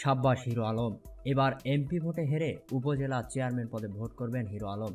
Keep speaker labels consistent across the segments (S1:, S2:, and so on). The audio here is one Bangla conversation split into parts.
S1: সাব্বাস হিরো আলম। এবার এমপি ভোটে হেরে উপজেলা চেয়ারম্যান পদে ভোট করবেন হিরো আলম।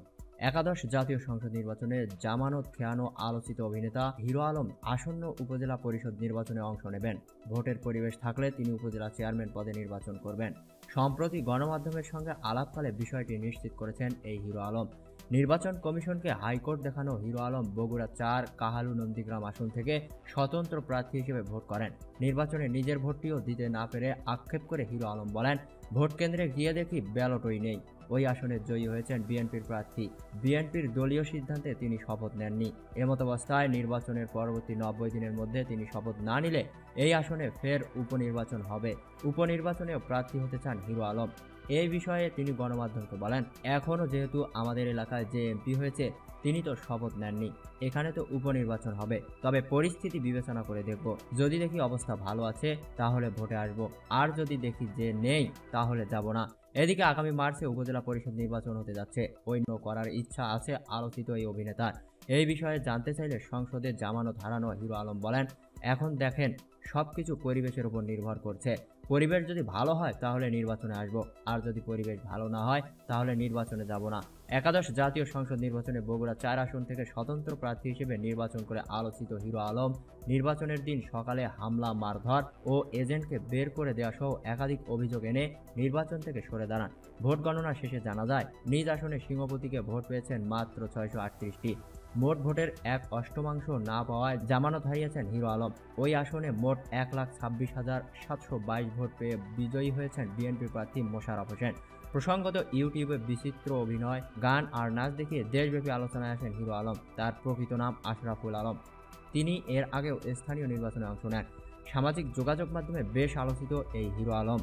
S1: একাদশ জাতীয় সংসদ নির্বাচনে জামানত খেয়ানো আলোচিত অভিনেতা হিরো আলম আসন্ন উপজেলা পরিষদ নির্বাচনে অংশ নেবেন। ভোটের পরিবেশ থাকলে তিনি উপজেলা চেয়ারম্যান পদে নির্বাচন করবেন। সম্প্রতি গণমাধ্যমের সঙ্গে আলাপকালে বিষয়টি নিশ্চিত করেছেন এই হিরো আলম। নির্বাচন কমিশনকে হাইকোর্ট দেখানো হিরো আলম বগুড়া ৪ কাহালু নন্দীগ্রাম আসন থেকে স্বতন্ত্র প্রার্থী হিসেবে ভোট করেন। নির্বাচনে নিজের ভোটটিও দিতে না পেরে আক্ষেপ করে হিরো আলম বলেন, ভোট কেন্দ্রে গিয়ে দেখি ব্যালটই নেই। ওই আসনে জয়ী হয়েছেন বিএনপির প্রার্থী। বিএনপির দলীয় সিদ্ধান্তে তিনি শপথ নেননি। এমতাবস্থায় নির্বাচনের পরবর্তী ৯০ দিনের মধ্যে তিনি শপথ না নিলে এই আসনে ফের উপনির্বাচন হবে। উপনির্বাচনেও প্রার্থী হতে চান হিরো আলম। এই বিষয়ে তিনি গণমাধ্যমকে বলেন, এখনও যেহেতু আমাদের এলাকায় যে এমপি হয়েছে তিনি তো শপথ নেননি, এখানে তো উপনির্বাচন হবে, তবে পরিস্থিতি বিবেচনা করে দেখব। যদি দেখি অবস্থা ভালো আছে তাহলে ভোটে আসব, আর যদি দেখি যে নেই তাহলে যাব না। এদিকে আগামী মার্চে উপজেলা পরিষদ নির্বাচন হতে যাচ্ছে। ঐন্য করার ইচ্ছা আছে আলোচিত এই অভিনেতার। এই বিষয়ে জানতে চাইলে সংসদে জামানত হারানো হিরো আলম বলেন, এখন দেখেন সবকিছু পরিবেশের উপর নির্ভর করছে। পরিবেশ যদি ভালো হয় তাহলে নির্বাচনে আসব, আর যদি পরিবেশ ভালো না হয় তাহলে নির্বাচনে যাব না। একাদশ জাতীয় সংসদ নির্বাচনে বগুড়া ৪ আসন থেকে স্বতন্ত্র প্রার্থী হিসেবে নির্বাচন করে আলোচিত হিরো আলম নির্বাচনের দিন সকালে হামলা, মারধর ও এজেন্টকে বের করে দেওয়া সহ একাধিক অভিযোগ এনে নির্বাচন থেকে সরে দাঁড়ান। ভোট গণনা শেষে জানা যায়, নিজ আসনে সিংহপতিকে ভোট পেয়েছেন মাত্র ৬৩৮টি। মোট ভোটের ১/৮ না পাওয়ায় জামানত হারিয়েছেন হিরো আলম। ওই আসনে মোট ১,২৬,৭২২ ভোট পেয়ে বিজয়ী হয়েছেন বিএনপি প্রার্থী মোশাররফ হোসেন। প্রসঙ্গত, ইউটিউবে বিচিত্র অভিনয়, গান আর নাচ দেখিয়ে দেশব্যাপী আলোচনায় আসেন হিরো আলম। তার প্রকৃত নাম আশরাফুল আলম। তিনি এর আগেও স্থানীয় নির্বাচনে অংশ নেন। সামাজিক যোগাযোগ মাধ্যমে বেশ আলোচিত এই হিরো আলম।